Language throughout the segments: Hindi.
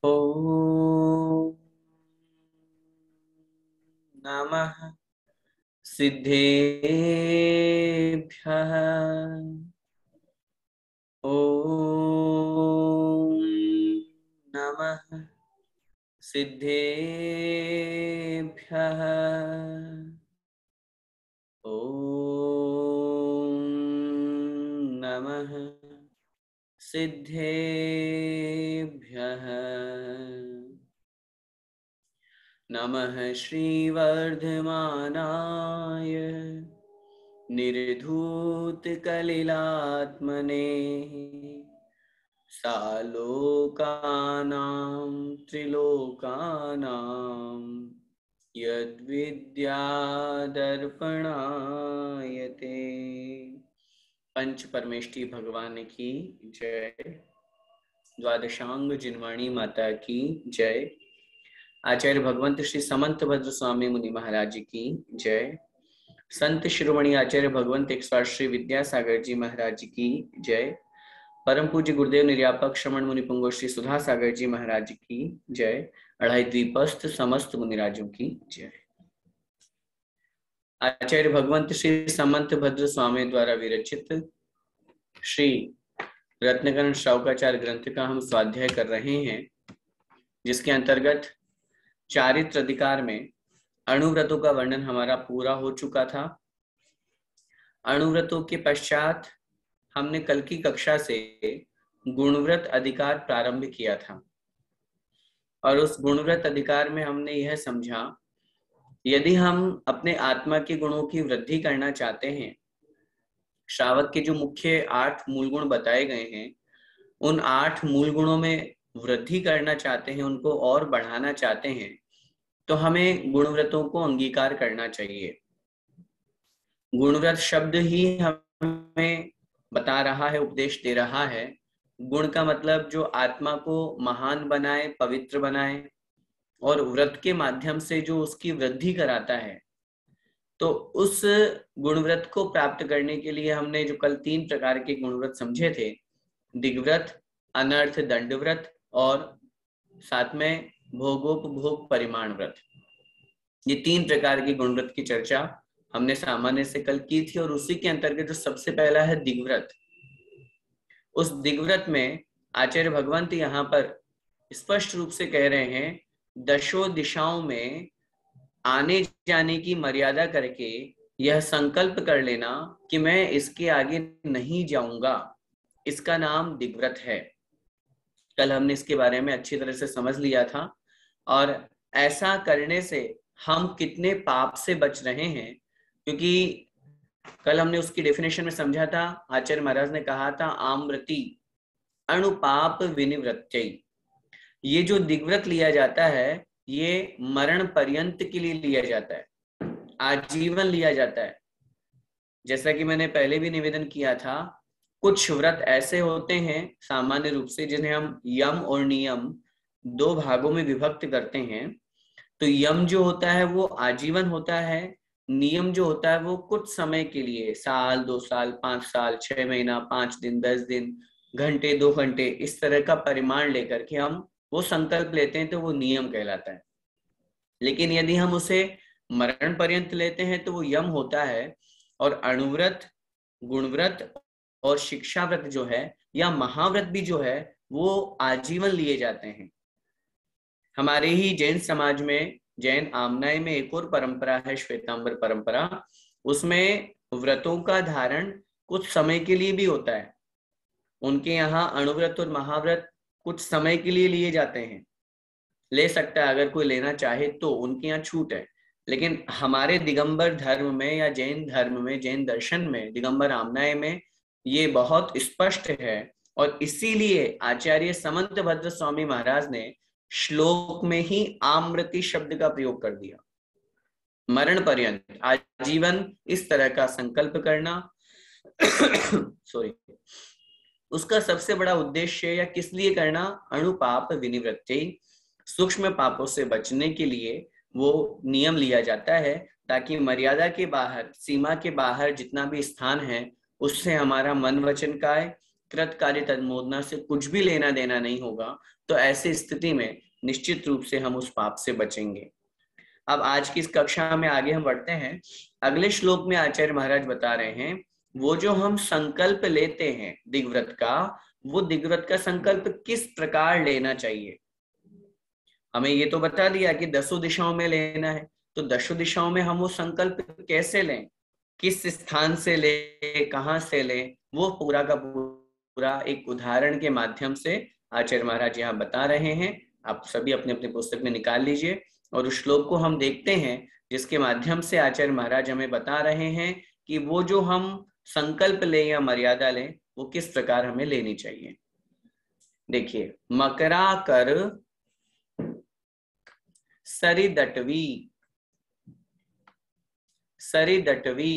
ॐ नमः सिद्धेभ्यः। ॐ नमः सिद्धेभ्यः। ॐ नमः सिद्धेभ्यः। नमः श्रीवर्धमानाय निर्धूतकलिलात्मने सालोकानां त्रिलोकानां यद्विद्यादर्पणायते। पंच परमेष्ठी भगवान की जय। द्वादशांग जिनवाणी माता की जय। आचार्य भगवंत श्री समंत भद्र स्वामी मुनि महाराज की जय। संत शिरोमणि आचार्य भगवंत 108 श्री विद्यासागर जी महाराज की जय। परम पूज्य गुरुदेव निर्यापक श्रमण मुनि पुंगव श्री सुधा सागर जी महाराज की जय। अढ़ाई द्वीपस्थ समस्त मुनिराजों की जय। आचार्य भगवंत श्री समंत भद्र स्वामी द्वारा विरचित श्री रत्नकरण श्रौकाचार्य ग्रंथ का हम स्वाध्याय कर रहे हैं, जिसके अंतर्गत चारित्र अधिकार में अणुव्रतों का वर्णन हमारा पूरा हो चुका था। अणुव्रतों के पश्चात हमने कल की कक्षा से गुणव्रत अधिकार प्रारंभ किया था और उस गुणव्रत अधिकार में हमने यह समझा, यदि हम अपने आत्मा के गुणों की वृद्धि करना चाहते हैं, श्रावक के जो मुख्य 8 मूल गुण बताए गए हैं, उन 8 मूल गुणों में वृद्धि करना चाहते हैं, उनको और बढ़ाना चाहते हैं, तो हमें गुणव्रतों को अंगीकार करना चाहिए। गुणव्रत शब्द ही हमें बता रहा है, उपदेश दे रहा है। गुण का मतलब जो आत्मा को महान बनाए, पवित्र बनाए, और व्रत के माध्यम से जो उसकी वृद्धि कराता है। तो उस गुणव्रत को प्राप्त करने के लिए हमने जो कल 3 प्रकार के गुणव्रत समझे थे, दिग्व्रत, अनर्थ दंडव्रत और साथ में भोगोपभोग परिमाण व्रत, ये 3 प्रकार की गुणव्रत की चर्चा हमने सामान्य से कल की थी। और उसी के अंतर्गत जो सबसे पहला है दिग्व्रत, उस दिग्व्रत में आचार्य भगवंत यहाँ पर स्पष्ट रूप से कह रहे हैं, दशों दिशाओं में आने जाने की मर्यादा करके यह संकल्प कर लेना कि मैं इसके आगे नहीं जाऊंगा, इसका नाम दिग्व्रत है। कल हमने इसके बारे में अच्छी तरह से समझ लिया था। और ऐसा करने से हम कितने पाप से बच रहे हैं, क्योंकि कल हमने उसकी डेफिनेशन में समझा था, आचार्य महाराज ने कहा था, आम्रति अणुपाप विनिवृत्यै। ये जो दिग्व्रत लिया जाता है, ये मरण पर्यंत के लिए लिया जाता है, आजीवन लिया जाता है। जैसा कि मैंने पहले भी निवेदन किया था, कुछ व्रत ऐसे होते हैं सामान्य रूप से, जिन्हें हम यम और नियम 2 भागों में विभक्त करते हैं। तो यम जो होता है वो आजीवन होता है, नियम जो होता है वो कुछ समय के लिए, साल, 2 साल, 5 साल, 6 महीना, 5 दिन, 10 दिन, घंटे, 2 घंटे, इस तरह का परिमाण लेकर के हम वो संकल्प लेते हैं, तो वो नियम कहलाता है। लेकिन यदि हम उसे मरण पर्यंत लेते हैं तो वो यम होता है। और अणुव्रत, गुणव्रत और शिक्षा व्रत जो है, या महाव्रत भी जो है, वो आजीवन लिए जाते हैं। हमारे ही जैन समाज में, जैन आमनाय में एक और परंपरा है, श्वेतांबर परंपरा। उसमें व्रतों का धारण कुछ समय के लिए भी होता है। उनके यहाँ अणुव्रत और महाव्रत कुछ समय के लिए लिए जाते हैं, ले सकता है अगर कोई लेना चाहे तो, उनके यहाँ छूट है। लेकिन हमारे दिगंबर धर्म में या जैन धर्म में, जैन दर्शन में, दिगंबर आमनाय में ये बहुत स्पष्ट है। और इसीलिए आचार्य समंत भद्र स्वामी महाराज ने श्लोक में ही आम्रति शब्द का प्रयोग कर दिया। मरण पर्यंत, आजीवन इस तरह का संकल्प करना सॉरी, उसका सबसे बड़ा उद्देश्य या किस लिए करना, अणुपाप विनिवृत्ति, सूक्ष्म पापों से बचने के लिए वो नियम लिया जाता है, ताकि मर्यादा के बाहर, सीमा के बाहर जितना भी स्थान है, उससे हमारा मन वचन काय कृतकारी तन्मोदना से कुछ भी लेना देना नहीं होगा, तो ऐसी स्थिति में निश्चित रूप से हम उस पाप से बचेंगे। अब आज की इस कक्षा में आगे हम बढ़ते हैं। अगले श्लोक में आचार्य महाराज बता रहे हैं, वो जो हम संकल्प लेते हैं दिग्व्रत का, वो दिग्व्रत का संकल्प किस प्रकार लेना चाहिए। हमें ये तो बता दिया कि 10 दिशाओं में लेना है, तो 10 दिशाओं में हम वो संकल्प कैसे लें, किस स्थान से ले, कहां से ले, वो पूरा का पूरा एक उदाहरण के माध्यम से आचार्य महाराज यहाँ बता रहे हैं। आप सभी अपने अपने पुस्तक में निकाल लीजिए और उस श्लोक को हम देखते हैं, जिसके माध्यम से आचार्य महाराज हमें बता रहे हैं कि वो जो हम संकल्प ले या मर्यादा ले, वो किस प्रकार हमें लेनी चाहिए। देखिए, मकरा कर सरिदटवी, सरिदटवी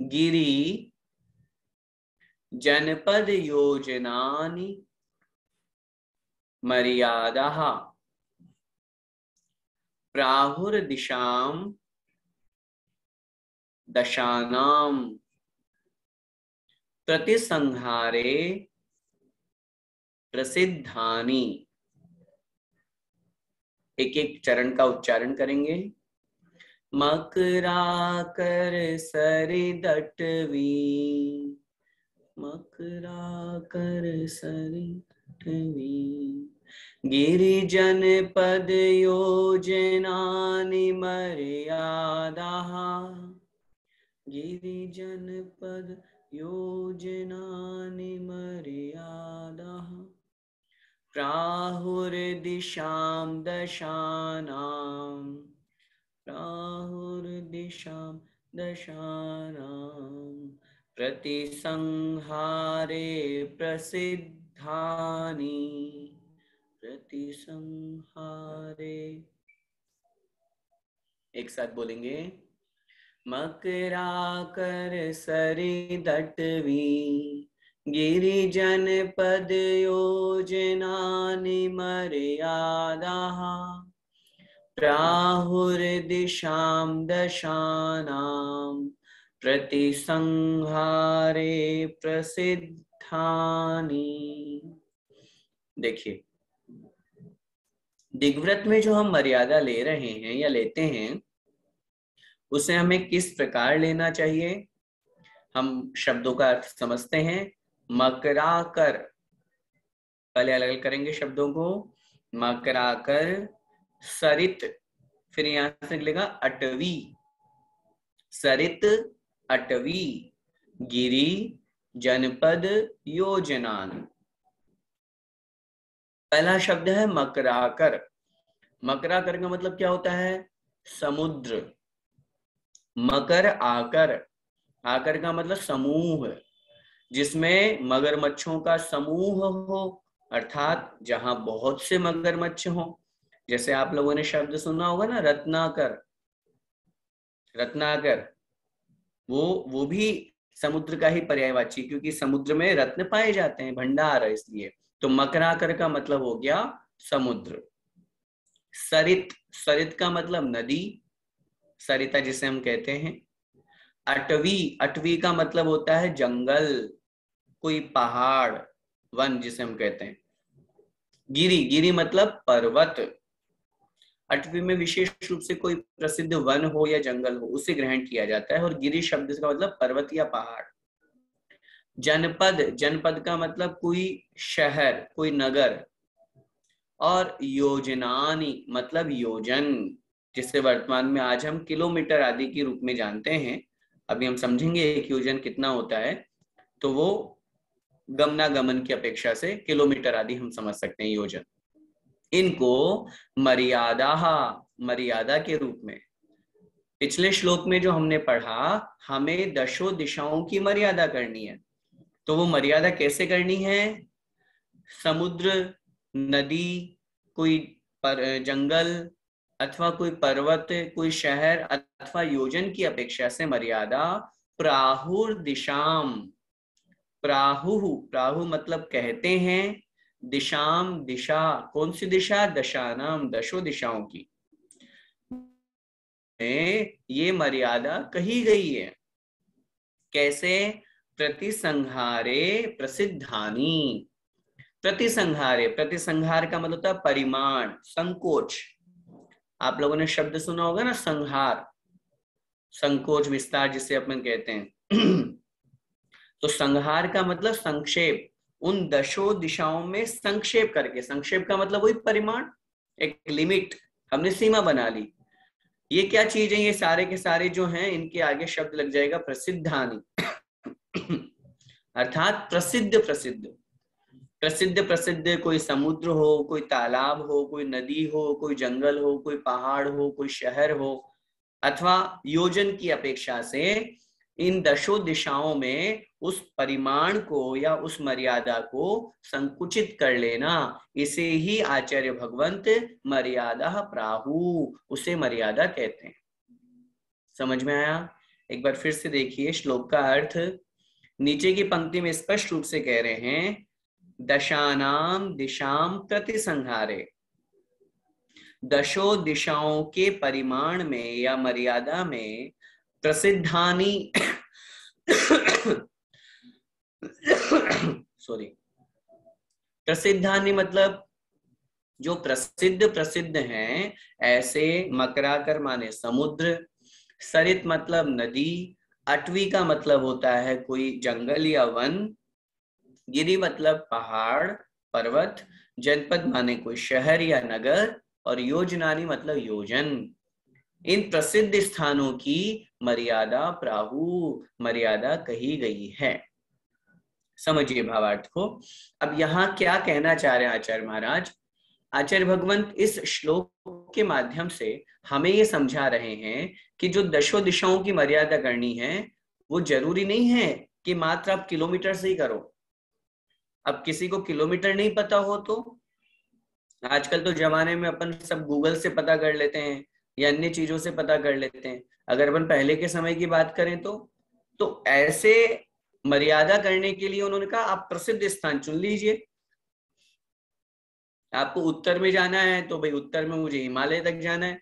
गिरी जनपद योजनानि मर्यादाः प्राहुर्दिशां दशानां प्रतिसंहारे प्रसिद्धानि। एक एक चरण का उच्चारण करेंगे। मकराकर सरिदटवी, मकराकर सरिदटवी गिरिजन पद योजनानि मर्यादाः, गिरिजन पद योजनानि मर्यादाः प्राहुर्दिशां दशानां, प्राहुर्दिशां दशानां प्रतिसंहारे प्रसिद्धानि, प्रतिसंहारे। एक साथ बोलेंगे। मकराकर सरिदटवी गिरिजन पद योजनानि मर्यादाः प्राहुर्दिशां दशानां प्रतिसंहारे प्रसिद्धानि। देखिए, दिग्व्रत में जो हम मर्यादा ले रहे हैं या लेते हैं, उसे हमें किस प्रकार लेना चाहिए। हम शब्दों का अर्थ समझते हैं। मकराकर, पहले अलग अलग करेंगे शब्दों को। मकराकर सरित, फिर यहां से निकलेगा अटवी, सरित अटवी गिरी जनपद योजनान। पहला शब्द है मकराकर। मकराकर का मतलब क्या होता है? समुद्र। मकर आकर, आकर का मतलब समूह, जिसमें मगरमच्छों का समूह हो, अर्थात जहां बहुत से मगरमच्छ हो। जैसे आप लोगों ने शब्द सुना होगा ना, रत्नाकर। रत्नाकर वो भी समुद्र का ही पर्यायवाची, क्योंकि समुद्र में रत्न पाए जाते हैं, भंडार है इसलिए। तो मकराकर का मतलब हो गया समुद्र। सरित, सरित का मतलब नदी, सरिता जिसे हम कहते हैं। अटवी, अटवी का मतलब होता है जंगल, कोई पहाड़, वन जिसे हम कहते हैं। गिरी, गिरी मतलब पर्वत। अटवी में विशेष रूप से कोई प्रसिद्ध वन हो या जंगल हो, उसे ग्रहण किया जाता है। और गिरी शब्द का मतलब पर्वत या पहाड़। जनपद, जनपद का मतलब कोई शहर, कोई नगर। और योजनानी मतलब योजन, जिसे वर्तमान में आज हम किलोमीटर आदि के रूप में जानते हैं। अभी हम समझेंगे एक योजन कितना होता है, तो वो गमनागमन की अपेक्षा से किलोमीटर आदि हम समझ सकते हैं योजन। इनको मर्यादा, मर्यादा के रूप में, पिछले श्लोक में जो हमने पढ़ा, हमें 10 दिशाओं की मर्यादा करनी है। तो वो मर्यादा कैसे करनी है? समुद्र, नदी, कोई जंगल अथवा कोई पर्वत, कोई शहर अथवा योजन की अपेक्षा से मर्यादा प्राहुर दिशाम। प्राहु, प्राहु मतलब कहते हैं, दिशाम दिशा, कौन सी दिशा? दशानाम, 10 दिशाओं की ये मर्यादा कही गई है। कैसे? प्रतिसंहारे प्रसिद्धानि। प्रतिसंहारे, प्रतिसंहार का मतलब होता है परिमाण, संकोच। आप लोगों ने शब्द सुना होगा ना, संहार, संकोच, विस्तार जिसे अपन कहते हैं। तो संहार का मतलब संक्षेप, उन दशों दिशाओं में संक्षेप करके। संक्षेप का मतलब वही परिमाण, एक लिमिट, हमने सीमा बना ली। ये क्या चीज है, ये सारे के सारे जो हैं इनके आगे शब्द लग जाएगा प्रसिद्धानि। अर्थात प्रसिद्ध प्रसिद्ध। प्रसिद्ध प्रसिद्ध, कोई समुद्र हो, कोई तालाब हो, कोई नदी हो, कोई जंगल हो, कोई पहाड़ हो, कोई शहर हो, अथवा योजन की अपेक्षा से इन दशों दिशाओं में उस परिमाण को या उस मर्यादा को संकुचित कर लेना, इसे ही आचार्य भगवंत मर्यादा प्राहु, उसे मर्यादा कहते हैं। समझ में आया? एक बार फिर से देखिए श्लोक का अर्थ। नीचे की पंक्ति में स्पष्ट रूप से कह रहे हैं, दशानाम दिशाम प्रतिसंहारे, दशों दिशाओं के परिमाण में या मर्यादा में प्रसिद्धानि सॉरी, प्रसिद्धानि मतलब जो प्रसिद्ध प्रसिद्ध हैं, ऐसे मकराकर माने समुद्र, सरित मतलब नदी, अटवी का मतलब होता है कोई जंगल या वन, गिरि मतलब पहाड़ पर्वत, जनपद माने कोई शहर या नगर, और योजनानी मतलब योजन। इन प्रसिद्ध स्थानों की मर्यादा प्राहु, मर्यादा कही गई है। समझिए भावार्थ को। अब यहाँ क्या कहना चाह रहे हैं आचार्य महाराज? आचार्य भगवंत इस श्लोक के माध्यम से हमें ये समझा रहे हैं कि जो दशों दिशाओं की मर्यादा करनी है, वो जरूरी नहीं है कि मात्र आप किलोमीटर से ही करो। अब किसी को किलोमीटर नहीं पता हो तो आजकल तो जमाने में अपन सब गूगल से पता कर लेते हैं या अन्य चीजों से पता कर लेते हैं। अगर अपन पहले के समय की बात करें तो ऐसे मर्यादा करने के लिए उन्होंने कहा आप प्रसिद्ध स्थान चुन लीजिए। आपको उत्तर में जाना है तो भाई उत्तर में मुझे हिमालय तक जाना है,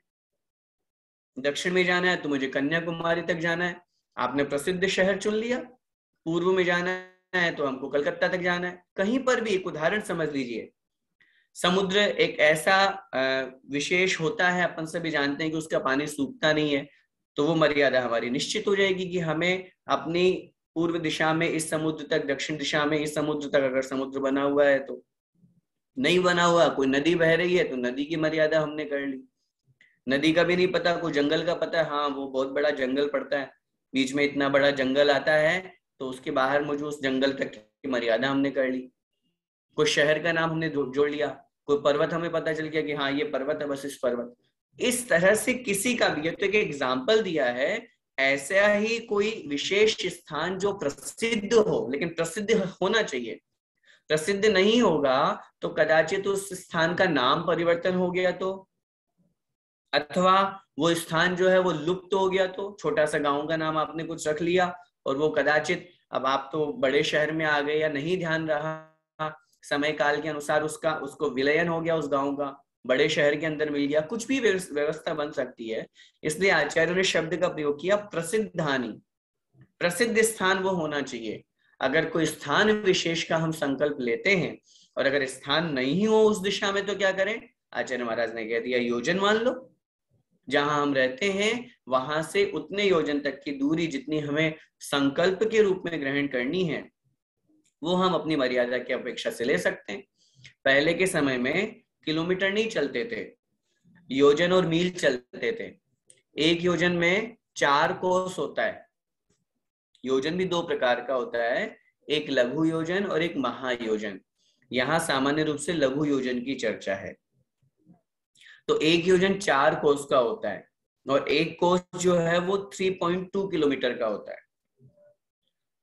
दक्षिण में जाना है तो मुझे कन्याकुमारी तक जाना है। आपने प्रसिद्ध शहर चुन लिया। पूर्व में जाना है तो हमको कलकत्ता तक जाना है। कहीं पर भी एक उदाहरण समझ लीजिए, समुद्र एक ऐसा विशेष होता है, अपन सभी जानते हैं कि उसका पानी सूखता नहीं है, तो वो मर्यादा हमारी निश्चित हो जाएगी कि हमें अपनी पूर्व दिशा में इस समुद्र तक, दक्षिण दिशा में इस समुद्र तक, अगर समुद्र बना हुआ है तो, नहीं बना हुआ कोई नदी बह रही है तो नदी की मर्यादा हमने कर ली। नदी का भी नहीं पता, कोई जंगल का पता है, हाँ वो बहुत बड़ा जंगल पड़ता है, बीच में इतना बड़ा जंगल आता है, तो उसके बाहर मुझे उस जंगल तक की मर्यादा हमने कर ली। कोई शहर का नाम हमने जोड़ लिया, कोई पर्वत हमें पता चल गया कि हाँ ये पर्वत है, बस इस पर्वत। इस तरह से किसी का भी, तो एक एग्जाम्पल दिया है, ऐसा ही कोई विशेष स्थान जो प्रसिद्ध हो, लेकिन प्रसिद्ध होना चाहिए। प्रसिद्ध नहीं होगा तो कदाचित उस स्थान का नाम परिवर्तन हो गया तो, अथवा वो स्थान जो है वो लुप्त हो गया तो, छोटा सा गांव का नाम आपने कुछ रख लिया और वो कदाचित, अब आप तो बड़े शहर में आ गए या नहीं ध्यान रहा, समय काल के अनुसार उसको विलयन हो गया, उस गांव का बड़े शहर के अंदर मिल गया, कुछ भी व्यवस्था बन सकती है। इसलिए आचार्यों ने शब्द का प्रयोग किया प्रसिद्धानि। प्रसिद्ध स्थान वो होना चाहिए। अगर कोई स्थान विशेष का हम संकल्प लेते हैं और अगर स्थान नहीं हो उस दिशा में तो क्या करें? आचार्य महाराज ने कह दिया योजन मान लो, जहां हम रहते हैं वहां से उतने योजन तक की दूरी जितनी हमें संकल्प के रूप में ग्रहण करनी है, वो हम अपनी मर्यादा की अपेक्षा से ले सकते हैं। पहले के समय में किलोमीटर नहीं चलते थे, योजन और मील चलते थे। एक योजन में 4 कोस होता है। योजन भी 2 प्रकार का होता है, एक लघु योजन और एक महायोजन। यहाँ सामान्य रूप से लघु योजन की चर्चा है। तो एक योजन 4 कोस का होता है और एक कोस जो है वो 3.2 किलोमीटर का होता है।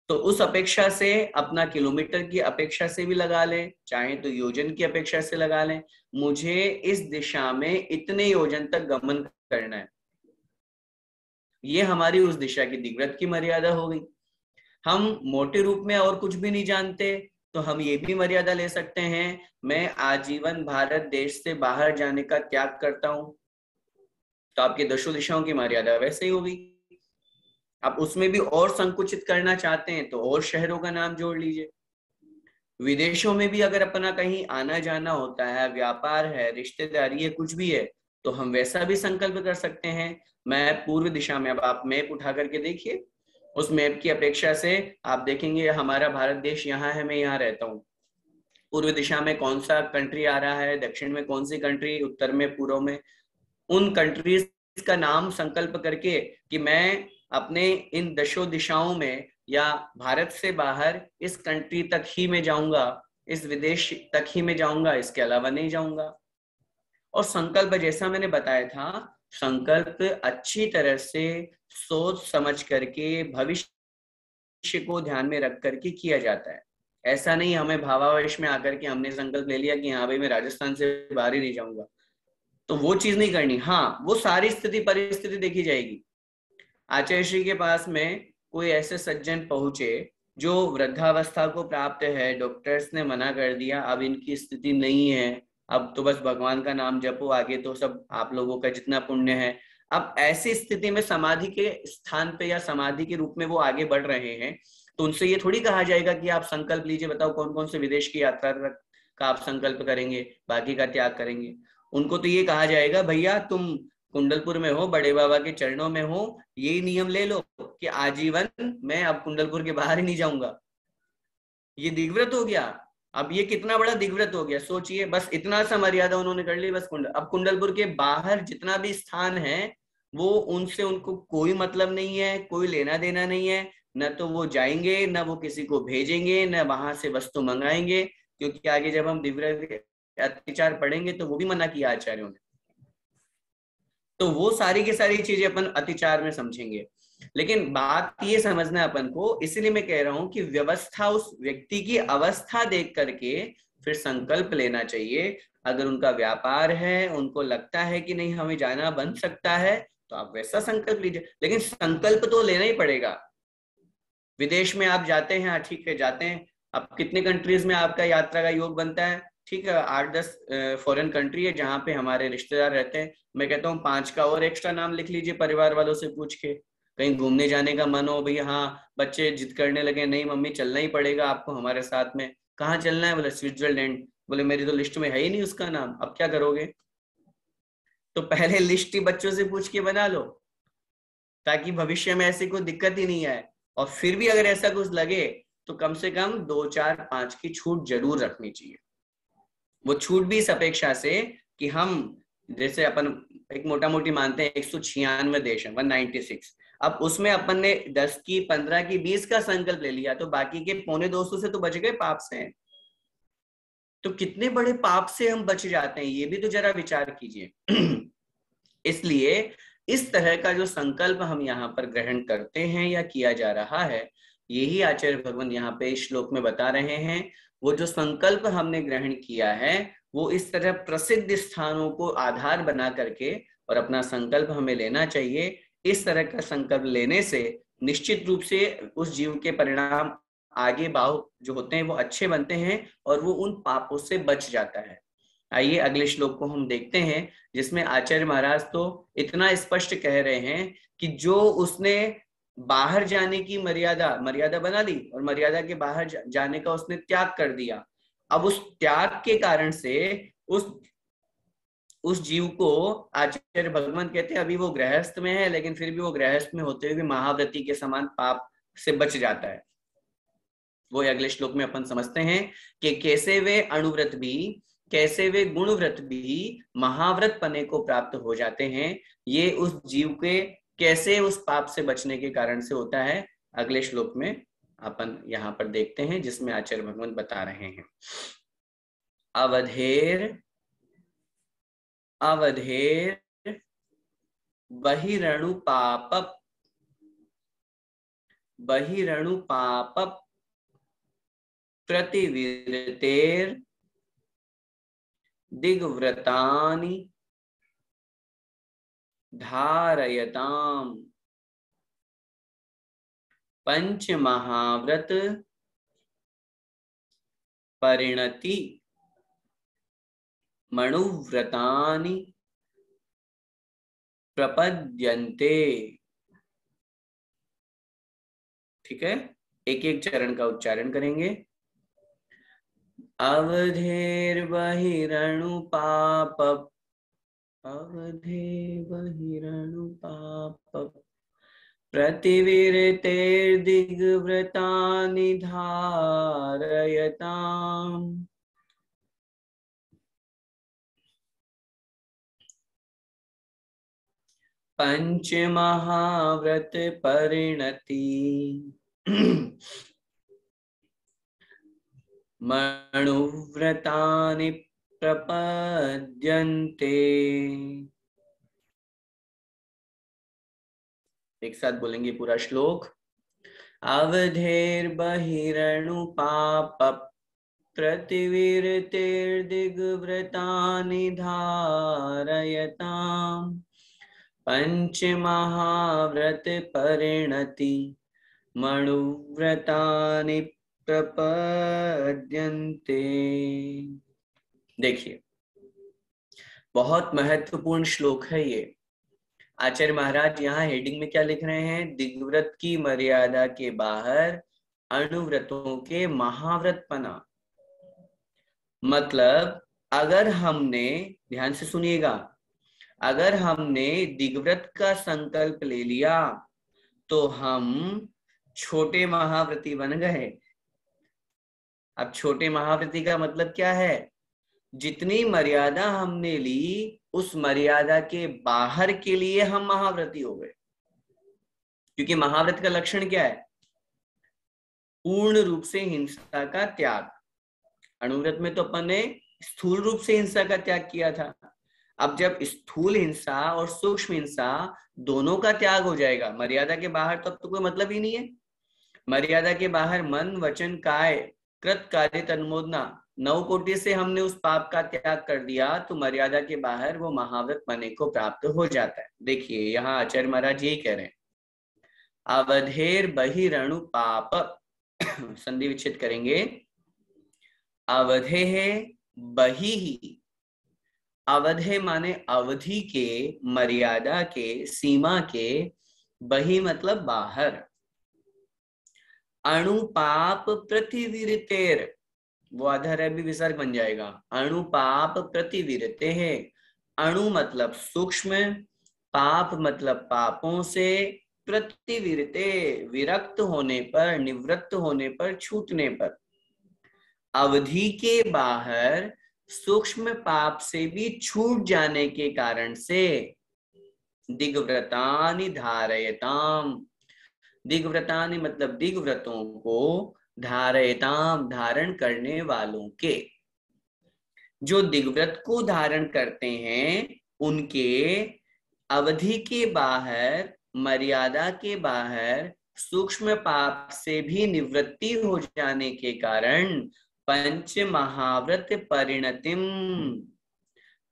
तो उस अपेक्षा से, अपना किलोमीटर की अपेक्षा से भी लगा लें, चाहे तो योजन की अपेक्षा से लगा लें, मुझे इस दिशा में इतने योजन तक गमन करना है, ये हमारी उस दिशा की दिग्व्रत की मर्यादा हो गई। हम मोटे रूप में और कुछ भी नहीं जानते तो हम ये भी मर्यादा ले सकते हैं, मैं आजीवन भारत देश से बाहर जाने का त्याग करता हूं, तो आपकी दशों दिशाओं की मर्यादा वैसे ही होगी। आप उसमें भी और संकुचित करना चाहते हैं तो और शहरों का नाम जोड़ लीजिए। विदेशों में भी अगर अपना कहीं आना जाना होता है, व्यापार है, रिश्तेदारी है, कुछ भी है, तो हम वैसा भी संकल्प कर सकते हैं। मैं पूर्व दिशा में, अब आप मैप उठा करके देखिए, उस मैप की अपेक्षा से आप देखेंगे हमारा भारत देश यहाँ है, मैं यहाँ रहता हूँ। पूर्व दिशा में कौन सा कंट्री आ रहा है, दक्षिण में कौन सी कंट्री, उत्तर में, पूर्व में, उन कंट्रीज का नाम संकल्प करके कि मैं अपने इन दशों दिशाओं में या भारत से बाहर इस कंट्री तक ही मैं जाऊंगा, इस विदेश तक ही मैं जाऊंगा, इसके अलावा नहीं जाऊंगा। और संकल्प जैसा मैंने बताया था, संकल्प अच्छी तरह से सोच समझ करके भविष्य को ध्यान में रख करके किया जाता है। ऐसा नहीं हमें भावावेश में आकर के हमने संकल्प ले लिया कि हाँ भाई मैं राजस्थान से बाहर ही नहीं जाऊंगा, तो वो चीज नहीं करनी। हाँ, वो सारी स्थिति परिस्थिति देखी जाएगी। आचार्य श्री के पास में कोई ऐसे सज्जन पहुंचे जो वृद्धावस्था को प्राप्त है, डॉक्टर्स ने मना कर दिया, अब इनकी स्थिति नहीं है, अब तो बस भगवान का नाम जपो, आगे तो सब आप लोगों का जितना पुण्य है। अब ऐसी स्थिति में समाधि के स्थान पे या समाधि के रूप में वो आगे बढ़ रहे हैं, तो उनसे ये थोड़ी कहा जाएगा कि आप संकल्प लीजिए, बताओ कौन कौन से विदेश की यात्रा का आप संकल्प करेंगे, बाकी का त्याग करेंगे। उनको तो ये कहा जाएगा, भैया तुम कुंडलपुर में हो, बड़े बाबा के चरणों में हो, यही नियम ले लो कि आजीवन मैं अब कुंडलपुर के बाहर ही नहीं जाऊंगा। ये दिग्व्रत हो गया। अब ये कितना बड़ा दिग्व्रत हो गया, सोचिए, बस इतना सा मर्यादा उन्होंने कर ली, बस अब कुंडलपुर के बाहर जितना भी स्थान है वो उनसे उनको कोई मतलब नहीं है, कोई लेना देना नहीं है। न तो वो जाएंगे, न वो किसी को भेजेंगे, न वहां से वस्तु मंगाएंगे, क्योंकि आगे जब हम दिव्य अत्याचार पढ़ेंगे तो वो भी मना किया आचार्यों ने। तो वो सारी की सारी चीजें अपन अतिचार में समझेंगे। लेकिन बात ये समझना है अपन को, इसलिए मैं कह रहा हूं कि व्यवस्था, उस व्यक्ति की अवस्था देख करके फिर संकल्प लेना चाहिए। अगर उनका व्यापार है, उनको लगता है कि नहीं हमें जाना बन सकता है, तो आप वैसा संकल्प लीजिए, लेकिन संकल्प तो लेना ही पड़ेगा। विदेश में आप जाते हैं, हाँ ठीक है जाते हैं, अब कितने कंट्रीज में आपका यात्रा का योग बनता है, ठीक है 8-10 फॉरेन कंट्री है जहाँ पे हमारे रिश्तेदार रहते हैं। मैं कहता हूँ 5 का और एक्स्ट्रा नाम लिख लीजिए परिवार वालों से पूछ के। कहीं घूमने जाने का मन हो, भैया हाँ बच्चे जिद करने लगे, नहीं मम्मी चलना ही पड़ेगा आपको हमारे साथ में, कहाँ चलना है, बोले स्विट्जरलैंड, बोले मेरी तो लिस्ट में है ही नहीं उसका नाम, अब क्या करोगे। तो पहले लिस्ट ही बच्चों से पूछ के बना लो, ताकि भविष्य में ऐसी कोई दिक्कत ही नहीं आए। और फिर भी अगर ऐसा कुछ लगे तो कम से कम 2-4-5 की छूट जरूर रखनी चाहिए। वो छूट भी इस अपेक्षा से कि हम, जैसे अपन एक मोटा मोटी मानते हैं 196 देश है, 196, अब उसमें अपन ने 10 की, 15 की, 20 का संकल्प ले लिया, तो बाकी के 250 से तो बच गए पाप से। तो कितने बड़े पाप से हम बच जाते हैं, ये भी तो जरा विचार कीजिए। इसलिए इस तरह का जो संकल्प हम यहाँ पर ग्रहण करते हैं या किया जा रहा है, यही आचार्य भगवान यहाँ पे इस श्लोक में बता रहे हैं। वो जो संकल्प हमने ग्रहण किया है, वो इस तरह प्रसिद्ध स्थानों को आधार बना करके और अपना संकल्प हमें लेना चाहिए। इस तरह का संकल्प लेने से निश्चित रूप से उस जीव के परिणाम आगे भाव जो होते हैं वो अच्छे बनते हैं और वो उन पापों से बच जाता है। आइए अगले श्लोक को हम देखते हैं, जिसमें आचार्य महाराज तो इतना स्पष्ट कह रहे हैं कि जो उसने बाहर जाने की मर्यादा मर्यादा बना ली और मर्यादा के बाहर जाने का उसने त्याग कर दिया, अब उस त्याग के कारण से उस जीव को आचार्य भगवान कहते हैं, अभी वो गृहस्थ में है लेकिन फिर भी वो गृहस्थ में होते हुए महाव्रती के समान पाप से बच जाता है। वो अगले श्लोक में अपन समझते हैं कि कैसे वे अणुव्रत भी, कैसे वे गुणव्रत भी महाव्रत पने को प्राप्त हो जाते हैं। ये उस जीव के कैसे उस पाप से बचने के कारण से होता है, अगले श्लोक में अपन यहाँ पर देखते हैं, जिसमें आचार्य भगवान बता रहे हैं। अवधेर अवधेर बहिरणु पाप प्रतिविरतेर दिग्व्रतानि धारयताम पंच महाव्रत परिणति मणुव्रतानि प्रपद्यन्ते। ठीक है, एक एक चरण का उच्चारण करेंगे। अवधेर बहिरणुपाप, अवधे बहिरणुपाप, प्रतिविरतेर्दिग्व्रतानि धारयताम्। पंचमहाव्रत परिणति मनुव्रतानि प्रपद्यन्ते। एक साथ बोलेंगे पूरा श्लोक। अवधेर्बहिरणुपाप प्रतिविरतेर्दिग्व्रतानि धारयताम्। पंचमहाव्रत परिणति मनुव्रतानि प्रपद्यन्ते। देखिए, बहुत महत्वपूर्ण श्लोक है ये। आचार्य महाराज यहाँ हेडिंग में क्या लिख रहे हैं? दिग्व्रत की मर्यादा के बाहर अणुव्रतों के महाव्रतपना। मतलब अगर हमने, ध्यान से सुनिएगा, अगर हमने दिग्व्रत का संकल्प ले लिया तो हम छोटे महाव्रती बन गए। अब छोटे महाव्रती का मतलब क्या है? जितनी मर्यादा हमने ली उस मर्यादा के बाहर के लिए हम महाव्रती हो गए। क्योंकि महाव्रत का लक्षण क्या है? पूर्ण रूप से हिंसा का त्याग। अणुव्रत में तो अपन ने स्थूल रूप से हिंसा का त्याग किया था। अब जब स्थूल हिंसा और सूक्ष्म हिंसा दोनों का त्याग हो जाएगा, मर्यादा के बाहर, तब तो कोई मतलब ही नहीं है। मर्यादा के बाहर मन वचन काय कृत कार्य तन्मोदना 9 कोटि से हमने उस पाप का त्याग कर दिया तो मर्यादा के बाहर वो महाव्रत बनने को प्राप्त हो जाता है। देखिए यहाँ आचार्य महाराज यही कह रहे हैं, अवधेर बहिरणु पाप संधि विच्छेद करेंगे। अवधे है बही ही, अवधे माने अवधि के, मर्यादा के, सीमा के, बही मतलब बाहर। अणुपाप प्रतिविरतेर, वो आधार है भी विसर्ग बन जाएगा। अणुपाप प्रतिविरते है। अणु मतलब सूक्ष्म, पाप मतलब पापों से, प्रतिविरते विरक्त होने पर, निवृत्त होने पर, छूटने पर। अवधि के बाहर सूक्ष्म पाप से भी छूट जाने के कारण से दिग्व्रतानि धारयताम। दिग्व्रतानि मतलब दिग्व्रतों को, धारयताम धारण करने वालों के। जो दिग्व्रत को धारण करते हैं उनके अवधि के बाहर, मर्यादा के बाहर सूक्ष्म पाप से भी निवृत्ति हो जाने के कारण पंच महाव्रत परिणतिम,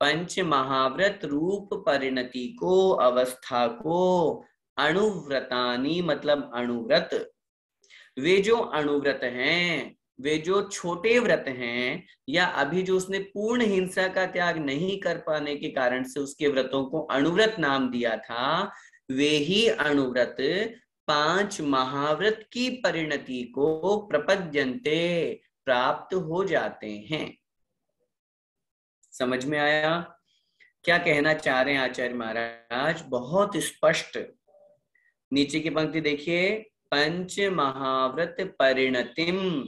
पंच महाव्रत रूप परिणति को, अवस्था को, अणुव्रतानी मतलब अणुव्रत, वे जो अणुव्रत हैं, वे जो छोटे व्रत हैं, या अभी जो उसने पूर्ण हिंसा का त्याग नहीं कर पाने के कारण से उसके व्रतों को अणुव्रत नाम दिया था, वे ही अणुव्रत 5 महाव्रत की परिणति को प्रपद्यन्ते प्राप्त हो जाते हैं। समझ में आया क्या कहना चाह रहे हैं आचार्य महाराज? बहुत स्पष्ट। नीचे की पंक्ति देखिए, पंच महाव्रत परिणतिम,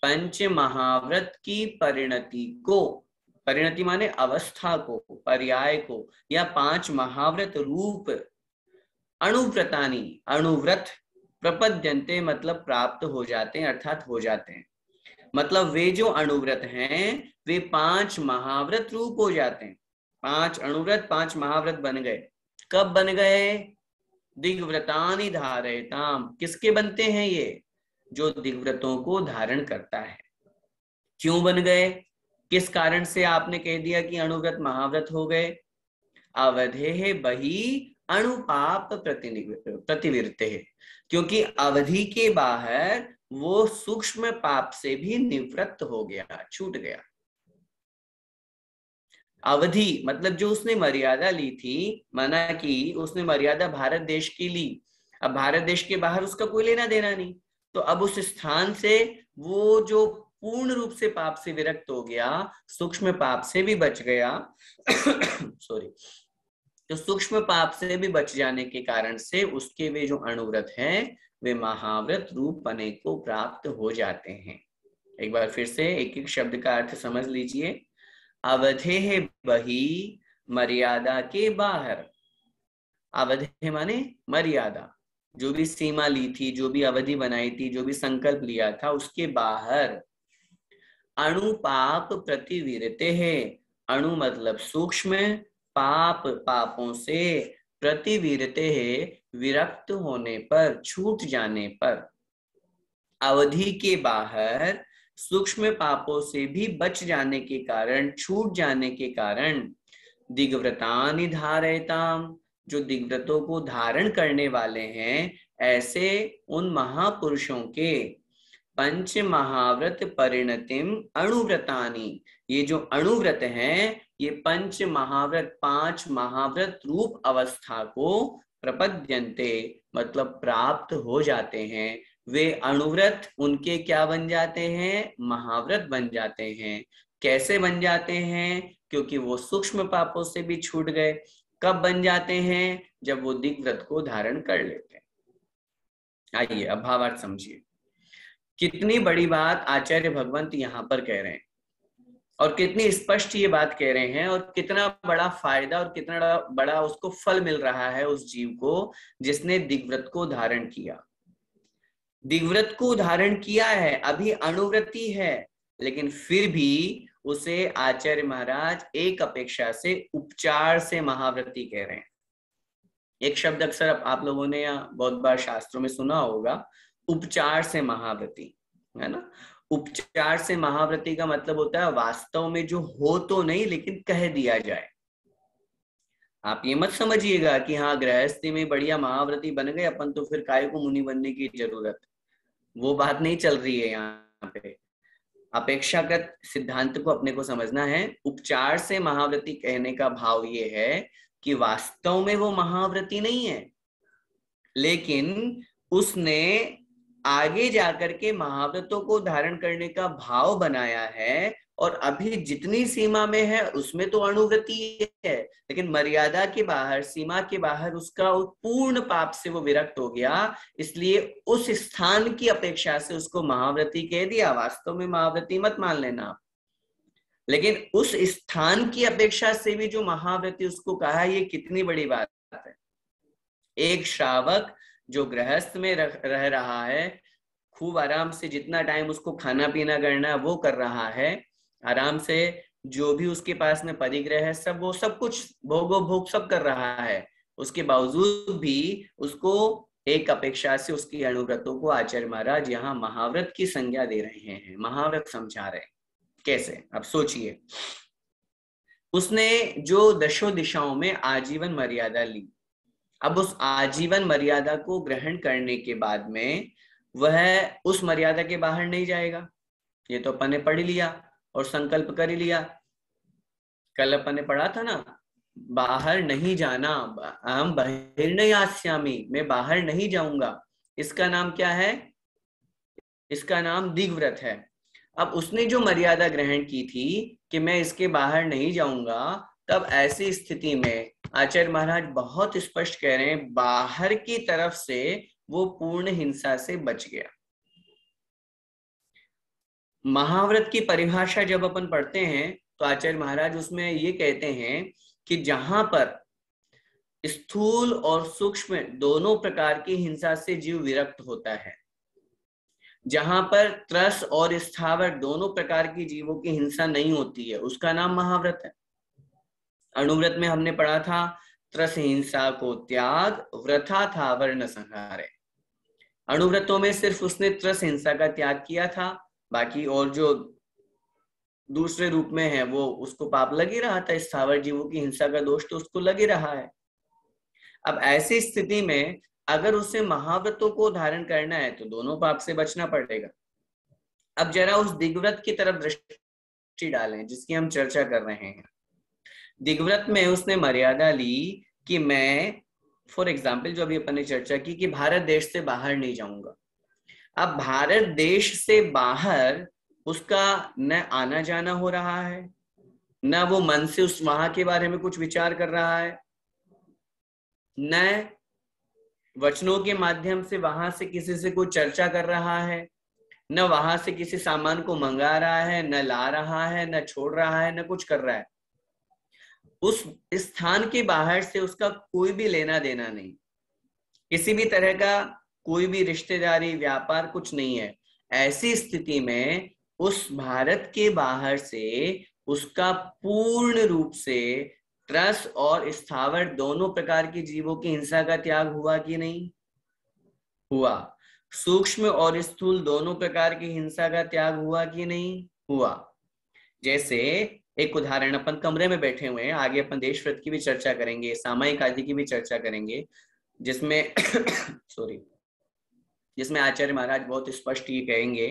पंच महाव्रत की परिणति को, परिणति माने अवस्था को, पर्याय को, या 5 महाव्रत रूप अणुव्रतानी, अणुव्रत, प्रपद्यन्ते मतलब प्राप्त हो जाते हैं, अर्थात हो जाते हैं। मतलब वे जो अणुव्रत हैं वे 5 महाव्रत रूप हो जाते हैं। 5 अणुव्रत 5 महाव्रत बन गए। कब बन गए? दिग्व्रतानि धारयताम। किसके बनते हैं ये? जो दिग्व्रतों को धारण करता है। क्यों बन गए? किस कारण से आपने कह दिया कि अणुव्रत महाव्रत हो गए? अवधे बही अणुपाप प्रतिविरते है, क्योंकि अवधि के बाहर वो सूक्ष्म पाप से भी निवृत्त हो गया, छूट गया। अवधि मतलब जो उसने मर्यादा ली थी, माना कि उसने मर्यादा भारत देश की ली, अब भारत देश के बाहर उसका कोई लेना देना नहीं, तो अब उस स्थान से वो जो पूर्ण रूप से पाप से विरक्त हो गया, सूक्ष्म पाप से भी बच गया सॉरी, तो सूक्ष्म पाप से भी बच जाने के कारण से उसके वे जो अणुव्रत हैं वे महाव्रत रूप पने को प्राप्त हो जाते हैं। एक बार फिर से एक एक शब्द का अर्थ समझ लीजिए। अवधेह बही, मर्यादा के बाहर। अवधेय माने मर्यादा, जो भी सीमा ली थी, जो भी अवधि बनाई थी, जो भी संकल्प लिया था उसके बाहर। अणुपाप प्रतिविरते है, अणु मतलब सूक्ष्म, पाप पापों से, प्रतिविरते है विरक्त होने पर, छूट जाने पर। अवधि के बाहर सूक्ष्म पापों से भी बच जाने के कारण, छूट जाने के कारण, दिग्व्रतानि धारयताम, जो दिग्व्रतों को धारण करने वाले हैं, ऐसे उन महापुरुषों के पंच महाव्रत परिणतिम अणुव्रतानि, ये जो अणुव्रत हैं ये पंच महाव्रत, 5 महाव्रत रूप अवस्था को प्रपद्यन्ते मतलब प्राप्त हो जाते हैं। वे अणुव्रत उनके क्या बन जाते हैं? महाव्रत बन जाते हैं। कैसे बन जाते हैं? क्योंकि वो सूक्ष्म पापों से भी छूट गए। कब बन जाते हैं? जब वो दिग्व्रत को धारण कर लेते हैं। आइए अब भावार्थ समझिए। कितनी बड़ी बात आचार्य भगवंत यहाँ पर कह रहे हैं और कितनी स्पष्ट ये बात कह रहे हैं, और कितना बड़ा फायदा और कितना बड़ा उसको फल मिल रहा है उस जीव को जिसने दिग्व्रत को धारण किया। दिग्व्रत को धारण किया है, अभी अणुव्रती है, लेकिन फिर भी उसे आचार्य महाराज एक अपेक्षा से उपचार से महाव्रती कह रहे हैं। एक शब्द अक्सर आप लोगों ने या बहुत बार शास्त्रों में सुना होगा, उपचार से महाव्रती, है ना। उपचार से महाव्रती का मतलब होता है वास्तव में जो हो तो नहीं लेकिन कह दिया जाए। आप ये मत समझिएगा कि हाँ गृहस्थी में बढ़िया महाव्रती बन गए अपन तो फिर काय को मुनि बनने की जरूरत, वो बात नहीं चल रही है यहाँ पे। अपेक्षाकृत सिद्धांत को अपने को समझना है। उपचार से महाव्रती कहने का भाव ये है कि वास्तव में वो महाव्रती नहीं है, लेकिन उसने आगे जाकर के महाव्रतों को धारण करने का भाव बनाया है, और अभी जितनी सीमा में है उसमें तो अणुव्रती है, लेकिन मर्यादा के बाहर, सीमा के बाहर उसका पूर्ण पाप से वो विरक्त हो गया, इसलिए उस स्थान की अपेक्षा से उसको महाव्रती कह दिया। वास्तव में महाव्रती मत मान लेना, लेकिन उस स्थान की अपेक्षा से भी जो महाव्रती उसको कहा, ये कितनी बड़ी बात है। एक श्रावक जो गृहस्थ में रह रहा है, खूब आराम से जितना टाइम उसको खाना पीना करना है वो कर रहा है, आराम से जो भी उसके पास में परिग्रह है सब वो सब कुछ भोगो भोग सब कर रहा है, उसके बावजूद भी उसको एक अपेक्षा से उसकी अणुव्रतों को आचार्य महाराज यहाँ महाव्रत की संज्ञा दे रहे हैं, महाव्रत समझा रहे हैं। कैसे? अब सोचिए, उसने जो दशों दिशाओं में आजीवन मर्यादा ली, अब उस आजीवन मर्यादा को ग्रहण करने के बाद में वह उस मर्यादा के बाहर नहीं जाएगा। ये तो अपन ने पढ़ लिया और संकल्प कर ही लिया। कल अपन ने पढ़ा था ना, बाहर नहीं जाना, हम बहिर्नयास्यामि, मैं बाहर नहीं जाऊंगा। इसका नाम क्या है? इसका नाम दिग्व्रत है। अब उसने जो मर्यादा ग्रहण की थी कि मैं इसके बाहर नहीं जाऊंगा, तब ऐसी स्थिति में आचार्य महाराज बहुत स्पष्ट कह रहे हैं, बाहर की तरफ से वो पूर्ण हिंसा से बच गया। महाव्रत की परिभाषा जब अपन पढ़ते हैं तो आचार्य महाराज उसमें ये कहते हैं कि जहां पर स्थूल और सूक्ष्म दोनों प्रकार की हिंसा से जीव विरक्त होता है, जहां पर त्रस और स्थावर दोनों प्रकार की जीवों की हिंसा नहीं होती है, उसका नाम महाव्रत है। अणुव्रत में हमने पढ़ा था, त्रस हिंसा को त्याग, व्रथा था वर्ण संहारे। अणुव्रतों में सिर्फ उसने त्रस हिंसा का त्याग किया था, बाकी और जो दूसरे रूप में है वो उसको पाप लग ही रहा था। स्थावर जीवों की हिंसा का दोष तो उसको लग ही रहा है। अब ऐसी स्थिति में अगर उसे महाव्रतों को धारण करना है तो दोनों पाप से बचना पड़ेगा। अब जरा उस दिग्व्रत की तरफ दृष्टि डालें जिसकी हम चर्चा कर रहे हैं। दिग्व्रत में उसने मर्यादा ली कि मैं फॉर एग्जाम्पल जो अभी अपन ने चर्चा की कि भारत देश से बाहर नहीं जाऊंगा। अब भारत देश से बाहर उसका न आना जाना हो रहा है, न वो मन से उस वहां के बारे में कुछ विचार कर रहा है, न वचनों के माध्यम से वहां से किसी से कोई चर्चा कर रहा है, न वहां से किसी सामान को मंगा रहा है, न ला रहा है, न छोड़ रहा है, न कुछ कर रहा है। उस स्थान के बाहर से उसका कोई भी लेना देना नहीं, किसी भी तरह का कोई भी रिश्तेदारी व्यापार कुछ नहीं है। ऐसी स्थिति में उस भारत के बाहर से उसका पूर्ण रूप से त्रस और स्थावर दोनों प्रकार के जीवों की हिंसा का त्याग हुआ कि नहीं हुआ? सूक्ष्म और स्थूल दोनों प्रकार की हिंसा का त्याग हुआ कि नहीं हुआ? जैसे एक उदाहरण, अपन कमरे में बैठे हुए हैं, आगे अपन देश व्रत की भी चर्चा करेंगे, सामायिक आदि की भी चर्चा करेंगे, जिसमें सॉरी जिसमें आचार्य महाराज बहुत स्पष्ट ये कहेंगे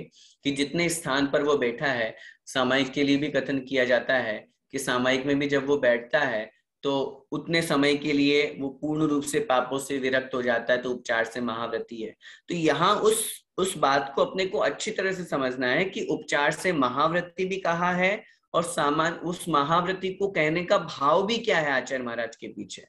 कि जितने स्थान पर वो बैठा है, सामायिक के लिए भी कथन किया जाता है कि सामायिक में भी जब वो बैठता है तो उतने समय के लिए वो पूर्ण रूप से पापों से विरक्त हो जाता है, तो उपचार से महाव्रती है। तो यहाँ उस बात को अपने को अच्छी तरह से समझना है कि उपचार से महाव्रती भी कहा है, और उस महाव्रती को कहने का भाव भी क्या है आचार्य महाराज के पीछे।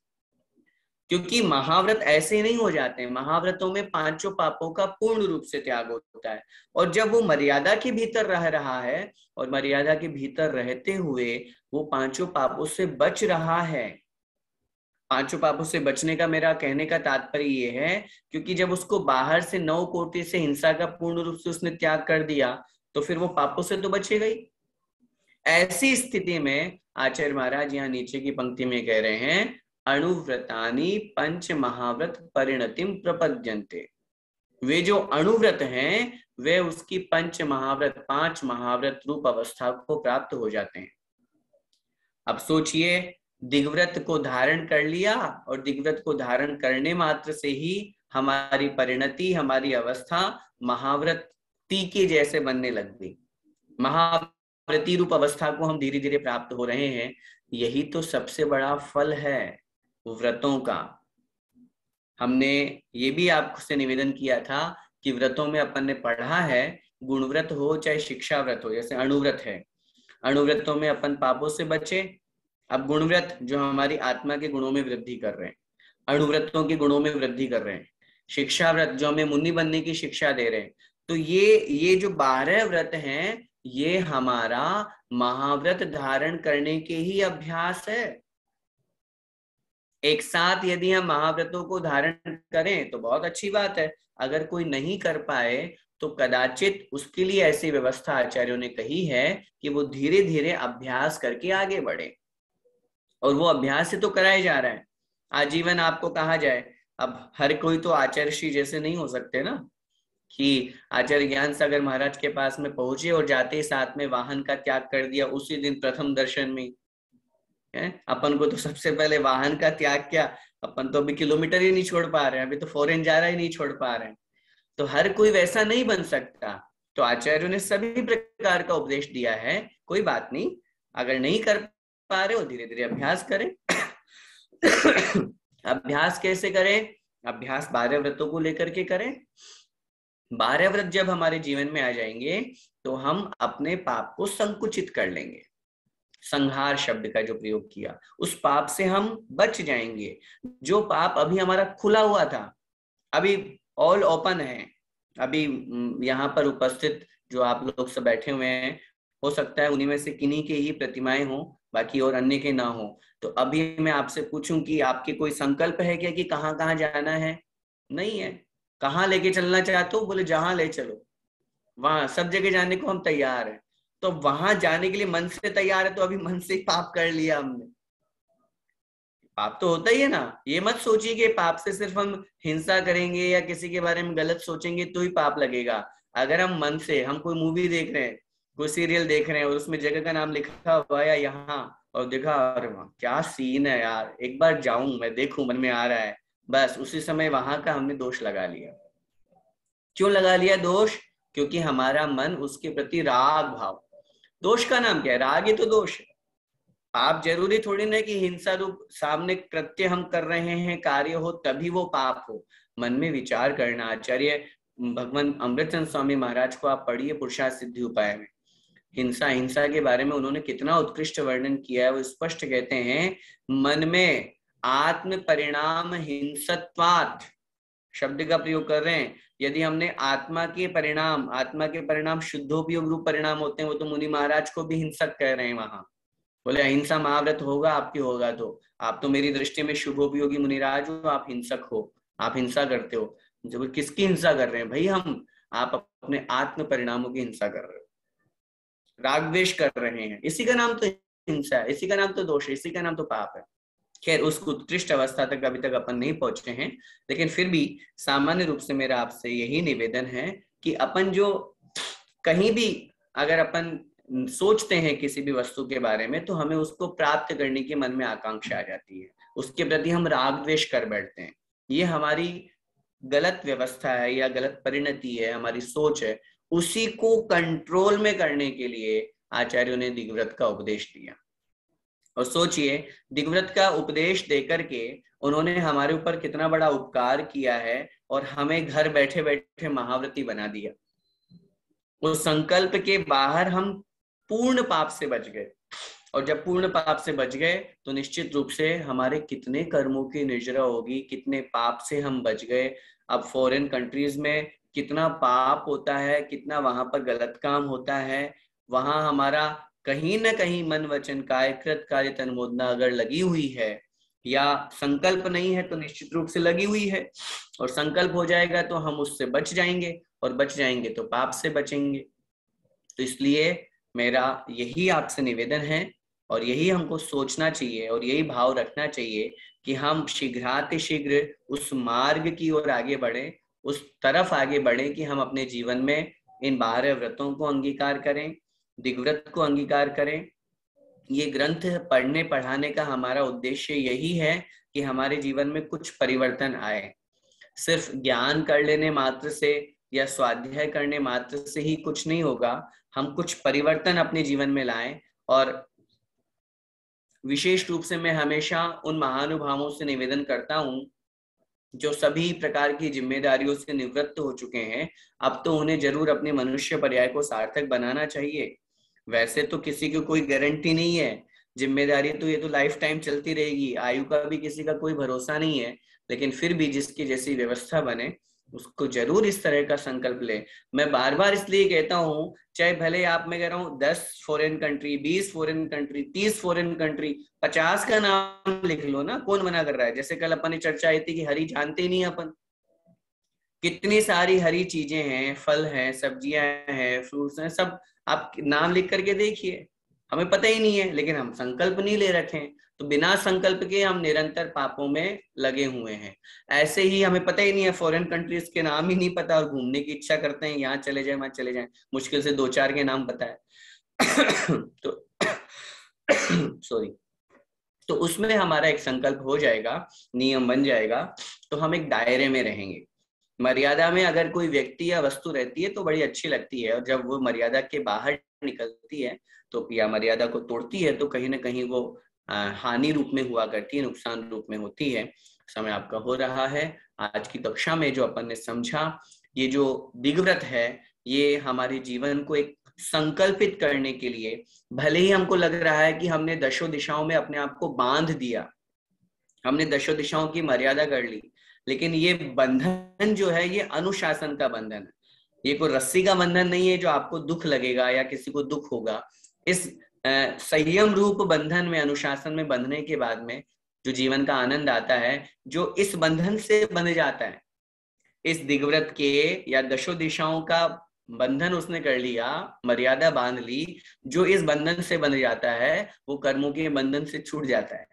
क्योंकि महाव्रत ऐसे नहीं हो जाते हैं, महाव्रतों में पांचों पापों का पूर्ण रूप से त्याग होता है, और जब वो मर्यादा के भीतर रह रहा है और मर्यादा के भीतर रहते हुए वो पांचों पापों से बच रहा है। पांचों पापों से बचने का मेरा कहने का तात्पर्य ये है, क्योंकि जब उसको बाहर से 9 कोटि से हिंसा का पूर्ण रूप से उसने त्याग कर दिया तो फिर वो पापों से तो बचेगा ही। ऐसी स्थिति में आचार्य महाराज यहाँ नीचे की पंक्ति में कह रहे हैं, अणुव्रतानि पंच महाव्रत परिणतिम प्रपद्यन्ते। वे जो अणुव्रत हैं वे उसकी पंच महाव्रत 5 महाव्रत रूप अवस्था को प्राप्त हो जाते हैं। अब सोचिए, दिग्व्रत को धारण कर लिया और दिग्व्रत को धारण करने मात्र से ही हमारी परिणति, हमारी अवस्था महाव्रती के जैसे बनने लग गई। महाव्रती रूप अवस्था को हम धीरे धीरे प्राप्त हो रहे हैं। यही तो सबसे बड़ा फल है व्रतों का। हमने ये भी आपसे निवेदन किया था कि व्रतों में अपन ने पढ़ा है, गुणव्रत हो चाहे शिक्षा व्रत हो, जैसे अणुव्रत है, अणुव्रतों में अपन पापों से बचे। अब गुणव्रत जो हमारी आत्मा के गुणों में वृद्धि कर रहे हैं, अणुव्रतों के गुणों में वृद्धि कर रहे हैं। शिक्षा व्रत जो हमें मुनि बनने की शिक्षा दे रहे हैं। तो ये जो 12 व्रत हैं ये हमारा महाव्रत धारण करने के ही अभ्यास है। एक साथ यदि हम महाव्रतों को धारण करें तो बहुत अच्छी बात है, अगर कोई नहीं कर पाए तो कदाचित उसके लिए ऐसी व्यवस्था आचार्यों ने कही है कि वो धीरे धीरे अभ्यास करके आगे बढ़े, और वो अभ्यास से तो कराया जा रहा है। आजीवन आपको कहा जाए, अब हर कोई तो आचार्य श्री जैसे नहीं हो सकते ना, कि आचार्य ज्ञान सागर महाराज के पास में पहुंचे और जाते ही साथ में वाहन का त्याग कर दिया उसी दिन प्रथम दर्शन में। अपन को तो सबसे पहले वाहन का त्याग क्या, अपन तो अभी किलोमीटर ही नहीं छोड़ पा रहे हैं, अभी तो फॉरेन जा रहा ही नहीं छोड़ पा रहे हैं। तो हर कोई वैसा नहीं बन सकता। तो आचार्यों ने सभी प्रकार का उपदेश दिया है, कोई बात नहीं, अगर नहीं कर पा रहे हो धीरे धीरे अभ्यास करें। अभ्यास कैसे करें? अभ्यास 12 व्रतों को लेकर के करें। 12 व्रत जब हमारे जीवन में आ जाएंगे तो हम अपने पाप को संकुचित कर लेंगे। संहार शब्द का जो प्रयोग किया, उस पाप से हम बच जाएंगे। जो पाप अभी हमारा खुला हुआ था, अभी ऑल ओपन है, अभी यहाँ पर उपस्थित जो आप लोग सब बैठे हुए हैं, हो सकता है उन्हीं में से किन्हीं के ही प्रतिमाएं हो, बाकी और अन्य के ना हो। तो अभी मैं आपसे पूछूं कि आपके कोई संकल्प है क्या कि कहाँ कहाँ जाना है? नहीं है। कहाँ लेके चलना चाहते हो? बोले जहां ले चलो, वहां सब जगह जाने को हम तैयार हैं। तो वहां जाने के लिए मन से तैयार है, तो अभी मन से ही पाप कर लिया हमने। पाप तो होता ही है ना। ये मत सोचिए कि पाप से सिर्फ हम हिंसा करेंगे या किसी के बारे में गलत सोचेंगे तो ही पाप लगेगा। अगर हम मन से, हम कोई मूवी देख रहे हैं, कोई सीरियल देख रहे हैं और उसमें जगह का नाम लिखा हुआ है यहाँ, और देखा अरे वहां क्या सीन है यार, एक बार जाऊं मैं देखूं, मन में आ रहा है, बस उसी समय वहां का हमने दोष लगा लिया। क्यों लगा लिया दोष? क्योंकि हमारा मन उसके प्रति राग भाव, दोष का नाम क्या है? राग ही तो दोष है। पाप जरूरी थोड़ी ना कि हिंसा रूप सामने कृत्य हम कर रहे हैं कार्य हो तभी वो पाप हो। मन में विचार करना। आचार्य भगवान अमृतचंद स्वामी महाराज को आप पढ़िए पुरुषार्थ सिद्धि उपाय में, हिंसा के बारे में उन्होंने कितना उत्कृष्ट वर्णन किया है। वो स्पष्ट कहते हैं, मन में आत्म परिणाम हिंसत्वात् शब्द का प्रयोग कर रहे हैं। यदि हमने आत्मा के परिणाम शुद्धोपयोग रूप परिणाम होते हैं, वो तो मुनि महाराज को भी हिंसक कह रहे हैं वहां। बोले अहिंसा महाव्रत होगा आपकी, होगा तो आप तो मेरी दृष्टि में शुभोपयोगी मुनिराज हो, आप हिंसक हो, आप हिंसा करते हो। जब किसकी हिंसा कर रहे हैं भाई हम? आप अपने आत्म परिणामों की हिंसा कर रहे हो, राग द्वेष कर रहे हैं। इसी का नाम तो हिंसा है, इसी का नाम तो दोष है, इसी का नाम तो पाप है। खैर उस उत्कृष्ट अवस्था तक अभी तक अपन नहीं पहुंचे हैं, लेकिन फिर भी सामान्य रूप से मेरा आपसे यही निवेदन है कि अपन जो कहीं भी अगर अपन सोचते हैं किसी भी वस्तु के बारे में, तो हमें उसको प्राप्त करने की मन में आकांक्षा आ जाती है, उसके प्रति हम राग द्वेष कर बैठते हैं। ये हमारी गलत व्यवस्था है या गलत परिणति है, हमारी सोच है। उसी को कंट्रोल में करने के लिए आचार्यों ने दिग्व्रत का उपदेश दिया। और सोचिए, दिग्व्रत का उपदेश देकर के उन्होंने हमारे ऊपर कितना बड़ा उपकार किया है और हमें घर बैठे बैठे महाव्रती बना दिया। उस संकल्प के बाहर हम पूर्ण पाप से बच गए, और जब पूर्ण पाप से बच गए तो निश्चित रूप से हमारे कितने कर्मों की निर्जरा होगी, कितने पाप से हम बच गए। अब फॉरेन कंट्रीज में कितना पाप होता है, कितना वहां पर गलत काम होता है। वहां हमारा कहीं ना कहीं मन वचन काय कृत कार्य तन्मोदना अगर लगी हुई है, या संकल्प नहीं है तो निश्चित रूप से लगी हुई है, और संकल्प हो जाएगा तो हम उससे बच जाएंगे, और बच जाएंगे तो पाप से बचेंगे। तो इसलिए मेरा यही आपसे निवेदन है, और यही हमको सोचना चाहिए और यही भाव रखना चाहिए कि हम शीघ्रातिशीघ्र उस मार्ग की ओर आगे बढ़े, उस तरफ आगे बढ़े कि हम अपने जीवन में इन 12 व्रतों को अंगीकार करें, दिग्व्रत को अंगीकार करें। ये ग्रंथ पढ़ने पढ़ाने का हमारा उद्देश्य यही है कि हमारे जीवन में कुछ परिवर्तन आए। सिर्फ ज्ञान कर लेने मात्र से या स्वाध्याय करने मात्र से ही कुछ नहीं होगा, हम कुछ परिवर्तन अपने जीवन में लाएं। और विशेष रूप से मैं हमेशा उन महानुभावों से निवेदन करता हूं जो सभी प्रकार की जिम्मेदारियों से निवृत्त हो चुके हैं, अब तो उन्हें जरूर अपने मनुष्य पर्याय को सार्थक बनाना चाहिए। वैसे तो किसी की कोई गारंटी नहीं है, जिम्मेदारी तो ये तो लाइफ टाइम चलती रहेगी, आयु का भी किसी का कोई भरोसा नहीं है। लेकिन फिर भी जिसकी जैसी व्यवस्था बने उसको जरूर इस तरह का संकल्प ले। मैं बार बार इसलिए कहता हूँ, चाहे भले आप, मैं कह रहा हूँ 10 foreign country, 20 foreign country, 30 foreign country, 50 का नाम लिख लो ना, कौन मना कर रहा है। जैसे कल अपन ने चर्चा आई थी कि हरी जानते ही नहीं अपन, कितनी सारी हरी चीजें हैं, फल हैं, सब्जियां हैं, फ्रूट्स हैं, सब आप नाम लिख करके देखिए, हमें पता ही नहीं है, लेकिन हम संकल्प नहीं ले रखे हैं। तो बिना संकल्प के हम निरंतर पापों में लगे हुए हैं। ऐसे ही हमें पता ही नहीं है, फॉरेन कंट्रीज के नाम ही नहीं पता, और घूमने की इच्छा करते हैं, यहाँ चले जाए वहां चले जाए, मुश्किल से 2-4 के नाम पता है तो सॉरी, तो उसमें हमारा एक संकल्प हो जाएगा, नियम बन जाएगा, तो हम एक दायरे में रहेंगे। मर्यादा में अगर कोई व्यक्ति या वस्तु रहती है तो बड़ी अच्छी लगती है, और जब वो मर्यादा के बाहर निकलती है तो या मर्यादा को तोड़ती है तो कहीं ना कहीं वो हानि रूप में हुआ करती है, नुकसान रूप में होती है। समय आपका हो रहा है। आज की कक्षा में जो अपन ने समझा, ये जो दिग्व्रत है ये हमारे जीवन को एक संकल्पित करने के लिए, भले ही हमको लग रहा है कि हमने दशों दिशाओं में अपने आप को बांध दिया, हमने दशों दिशाओं की मर्यादा कर ली, लेकिन ये बंधन जो है ये अनुशासन का बंधन है। ये कोई रस्सी का बंधन नहीं है जो आपको दुख लगेगा या किसी को दुख होगा। इस संयम रूप बंधन में, अनुशासन में बंधने के बाद में जो जीवन का आनंद आता है, जो इस बंधन से बंध जाता है, इस दिग्व्रत के या दशों दिशाओं का बंधन उसने कर लिया, मर्यादा बांध ली, जो इस बंधन से बंध जाता है वो कर्मों के बंधन से छूट जाता है।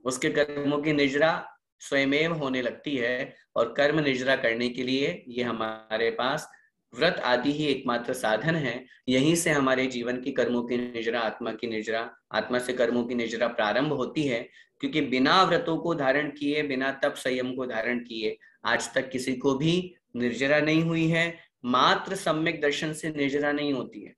उसके कर्मों की निजरा स्वयमेव होने लगती है, और कर्म निजरा करने के लिए ये हमारे पास व्रत आदि ही एकमात्र साधन है। यहीं से हमारे जीवन की कर्मों की निजरा, आत्मा की निजरा, आत्मा से कर्मों की निजरा प्रारंभ होती है। क्योंकि बिना व्रतों को धारण किए, बिना तप संयम को धारण किए आज तक किसी को भी निर्जरा नहीं हुई है। मात्र सम्यक दर्शन से निर्जरा नहीं होती है।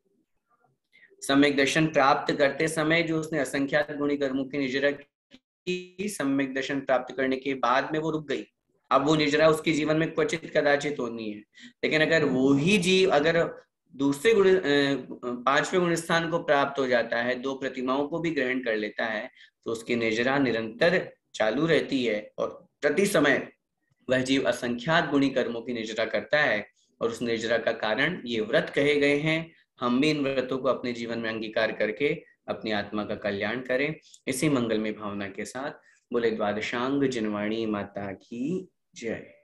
सम्यक दर्शन प्राप्त करते समय जो उसने असंख्यात गुणी कर्मों की निजरा की, सम्यक दर्शन प्राप्त करने के बाद में वो रुक गई। अब वो निजरा उसके जीवन में क्वचित कदाचित होनी है। लेकिन अगर वो ही जीव अगर दूसरे गुण 5वें गुण स्थान को प्राप्त हो जाता है, 2 प्रतिमाओं को भी ग्रहण कर लेता है, तो उसकी निजरा निरंतर चालू रहती है और प्रति समय वह जीव असंख्यात गुणी कर्मों की निजरा करता है। और उस निजरा का कारण ये व्रत कहे गए हैं। हम भी इन व्रतों को अपने जीवन में अंगीकार करके अपनी आत्मा का कल्याण करें। इसी मंगलमय भावना के साथ बोले द्वादशांग जिनवाणी माता की जय।